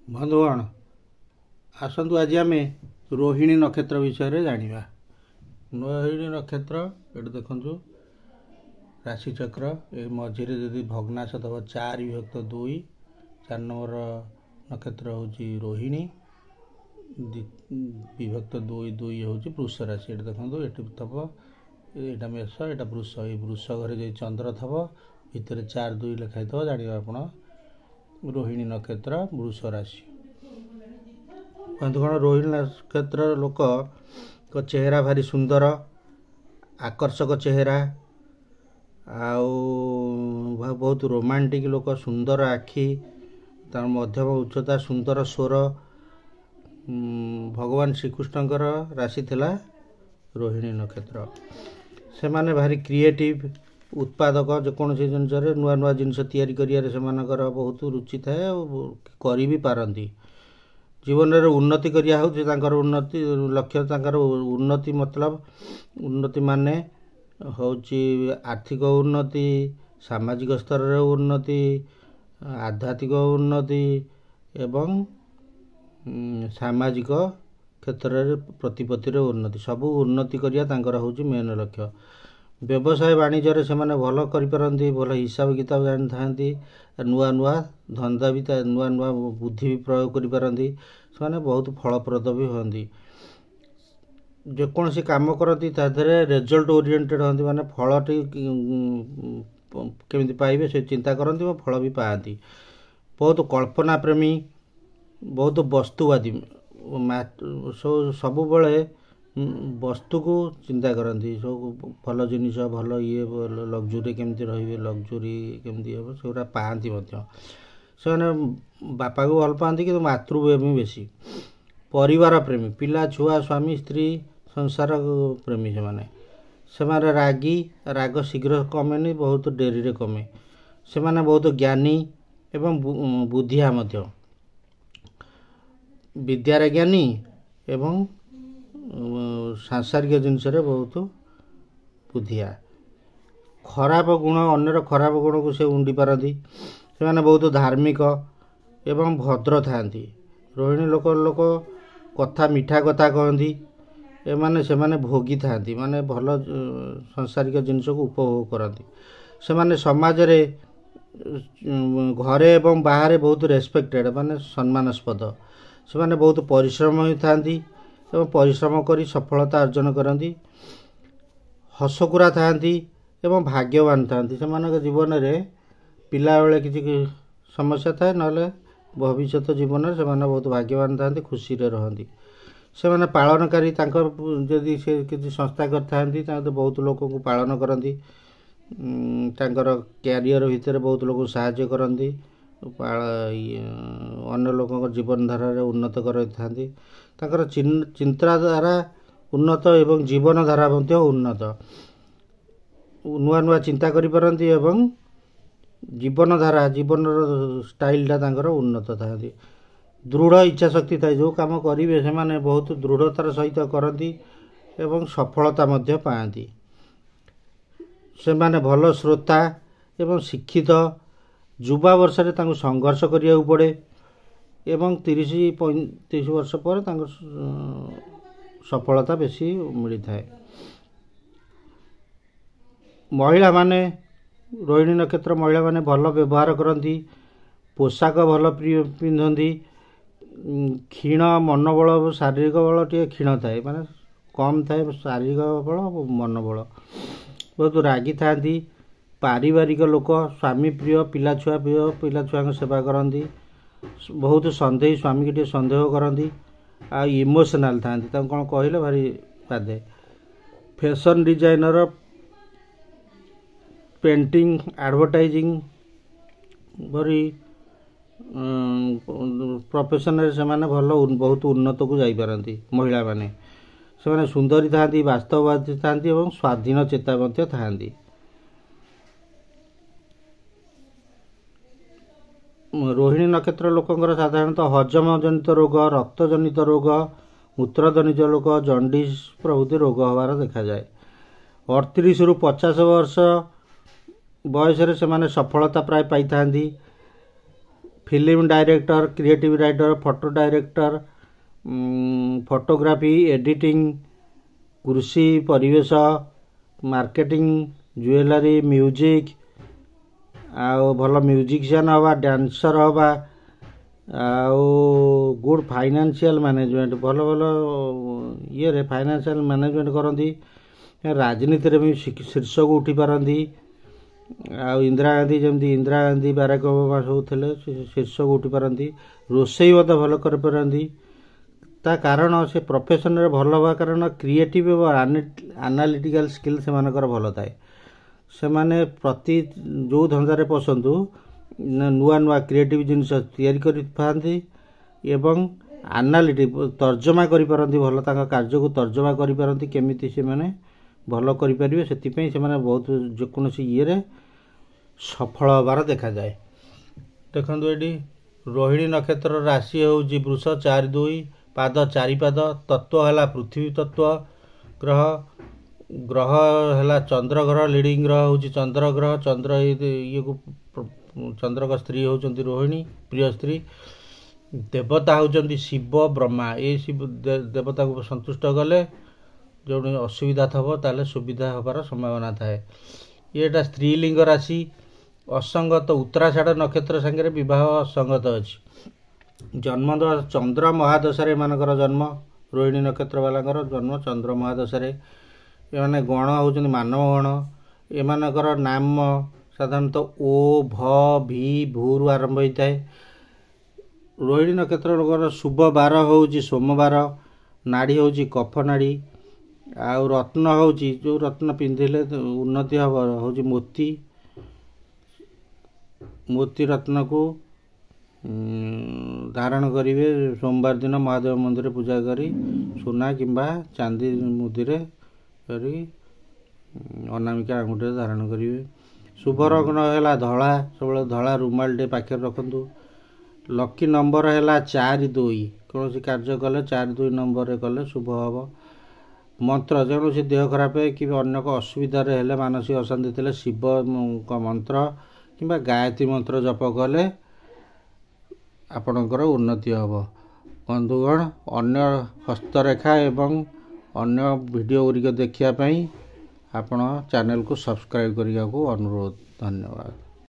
बंधुगण आसतु आज आम रोहिणी नक्षत्र विषय जाना। रोहिणी नक्षत्र ये देखु राशिचक्र ये मझे जदि भग्नाश दब 4 विभक्त 2 4 नंबर नक्षत्र हूँ रोहिणी विभक्त 2 2 हूँ वृष राशि। ये देखो ये थब यहाँ मेष यहाँ वृष वृष घरे चंद्र थब भितर 4 2 लिखाई थब जाना आप रोहिणी नक्षत्र वृष राशि। बंधुगण रोहिणी नक्षत्र लोक को चेहरा भारी सुंदर आकर्षक चेहरा बहुत रोमांटिक लोक सुंदर आखि तार मध्यम उच्चता सुंदर स्वर भगवान श्रीकृष्णकर राशि थिला रोहिणी नक्षत्र। से माने भारी क्रिएटिव उत्पादक जेकोसी जिनस नुआ नुआ जिनस तैयारी करियारे सेमानकर बहुत रुचि थाए करि भी पारंती। जीवन में उन्नति करिया होउछि तांकर उन्नति लक्ष्य तांकर उन्नति मतलब उन्नति माने होउछि आर्थिक उन्नति सामाजिक स्तर रे उन्नति आध्यात्मिक उन्नति एवं सामाजिक क्षेत्र रे प्रतिपत्ति रे उन्नति सबू उन्नति करिया तांकर होउछि मेन लक्ष्य। व्यवसाय वाणिज्य से माने भल करिपारंती भल हिसाब किताब जानि थांती नुआ नुआ धंदा भी नुआ नुआ बुद्धि भी प्रयोग करिपारंती से बहुत फलप्रद भी होती। जेकोसी काम करती ताधरे रिजल्ट ओरिएंटेड होती माने फलटी केमिति पाइबे से चिंता करती फल भी पाती। बहुत कल्पना प्रेमी बहुत वस्तुवादी सब बेले वस्तु को चिंता करती सब भल जिनिस भल ये लग्जुरी केमती रही लग्जुरी केमती हम से पाती से बापा को भल पाती कि मातृप्रेमी बेसी परिवार प्रेमी पिला छुआ स्वामी स्त्री संसार प्रेमी से माने रागी राग शीघ्र कमेनि बहुत डेरी रे कमे से माने बहुत ज्ञानी एवं बुद्धिया मध्य विद्यार ज्ञानी एवं सांसारिक जिनस बहुत बुद्धिया खराब गुण अन्यर खराब गुण को से उंडी पारती से माने बहुत धार्मिक एवं भद्र थांती। रोहिणी लोक लोक कथा मीठा कथा कहती एमाने से माने भोगी थांती माने भल सांसारिक जिनस को उपभोग करती। से माने समाज रे घरे एवं बाहर बहुत रेस्पेक्टेड माने सम्मानास्पद से माने बहुत परिश्रम थांती एवं परिश्रम करी सफलता अर्जन करती। हसकुरा थांती एवं भाग्यवान थांती से जीवन में पिला बेले किसी समस्या थाए ना भविष्य जीवन से बहुत भाग्यवान थांती खुशी रे रहती। से माने पालनकारी जदि से किसी संस्था करता तो बहुत लोक को पालन करती कैरियर भितर बहुत लोग साहाय्य करती अन्य लोक जीवन धारा रे उन्नत करती चिंताधारा उन्नत एवं जीवन धारा मध्य उन्नत नुआ नुआ चिंता करिपारंती एवं जीवन धारा जीवन स्टाइलटा तांकर उन्नत था। दृढ़ इच्छा शक्ति थाए जो काम करेंगे से माने बहुत दृढ़तार सहित करती एवं सफलता मध्य पाती। से माने भल श्रोता एवं शिक्षित युवा वर्ष रे तांको संघर्ष करिया पड़े एवं 30-35 वर्ष पर सफलता बेसी मिली थाए। महिला माने रोहिणी नक्षत्र महिला माने भल व्यवहार करती पोशाक भल पिंधती क्षीण मनोबल शारीरिक बल टे क्षीण थाए माने कम थाए शारीरिक बल मनोबल बहुत रागी थांती पारिवारिक लोक स्वामी प्रिय पिला छुआ सेवा करती बहुत सन्देही स्वामी की सन्देह करती आ इमोशनाल थांती कौन कहले भारी बाधे। फैशन डिजाइनर पेंटिंग एडवर्टाइजिंग भरी प्रोफेशन से माने भल बहुत उन्नत को जाई पारंती। महिला माने से माने सुंदरी थांती वास्तववादी थांती एवं स्वाधीन चेता मध्य थांती। रोहिणी नक्षत्र लोकंकर साधारणतः हजम जनित रोग रक्त जनित रोग मूत्र जनित रोग जंडिस प्रभृति रोग हबार देखा जाए। 38 रु 50 वर्ष बयस से माने सफलता प्राय पाई थांती film director, creative writer, photo director, photography, editing, कृषि, परिवेश, मार्केटिंग, ज्वेलरी, म्यूजिक, आउ भल म्यूजिशियन हवा, डांसर हवा, आउ गुड फाइनेंशियल मैनेजमेंट, भल भल ये फाइनेंशियल मैनेजमेंट करती, राजनीति में भी शीर्ष को उठी पारती। इंदिरा गांधी जमी इंदिरा गांधी, बाराक ओबामा सब थे शीर्ष को उठी पारती। रोषई भल करपारती। ता कारण से प्रोफेशन रे भल हवा कारण क्रिएटिव और एनालिटिकल स्किल से मानकर भल थाए। से माने प्रति जो धंदारे पसंदु नुआ नुआ क्रिएटिव जिनिस तैयारी करथांती एवं एनालिटिक तर्जमा करि परंती, भल तांका कार्य को तर्जमा करि परंती, केमिति से माने भल करि परिबे सेति पई से माने बहुत जेकोनोसी इये सफल हबार देखा जाए। देखंतु एडी रोहिणी नक्षत्र राशि होउची वृष 4-2 पाद 4 पाद, तत्व हला पृथ्वी तत्व, ग्रह है चंद्र ग्रह, लीडिंग ग्रह हूँ चंद्र ग्रह। चंद्र ये को चंद्र का स्त्री होती रोहिणी, प्रिय स्त्री। देवता होती शिव ब्रह्मा। ये शिव देवता को संतुष्ट कले जो असुविधा थब ताले सुविधा हबार संभावना थाए। ये स्त्रीलिंग राशि, असंगत, उत्तराषाढ़ नक्षत्र सांगे विवाह असंगत अच्छी। जन्म चंद्र महादशारे एमानकर जन्म, रोहिणी नक्षत्र वालांकर जन्म चंद्र महादशारे। एमाने गण होउछन्ति मानव गण। एमानकर नाम साधारणतः ओ, भ, भी, भू आरंभ होता है। रोहिणी नक्षत्र शुभ बार होउछि सोमवार, नाड़ी होउछि कफ नाड़ी, आउ रत्न होउछि जो रत्न पिंधिले उन्नति हब होउछि मोती। मोती रत्न को धारण करिवे। सोमवार दिन महादेव मंदिर पूजा करी सोना किंबा चांदी मुदिरे करी अनामिका आंगुठे धारण करिवे। शुभ रंग है धला, सब धला रुमाल टे पाखे रखंतु। लकी नंबर है 4-2, कौन सी कार्य कले 4-2 नंबर कले शुभ हम। मंत्र जो से देह खराब है कि अनेक असुविधा हेले मानसिक अशांति थे शिव मंत्र किंबा गायत्री मंत्र जप कले आपणकर उन्नति हम। बंधुगण, अन्य हस्तरेखा एवं अन्य वीडियो गुरिक देखिया पई आपण चैनल को सब्सक्राइब करिया को अनुरोध। धन्यवाद।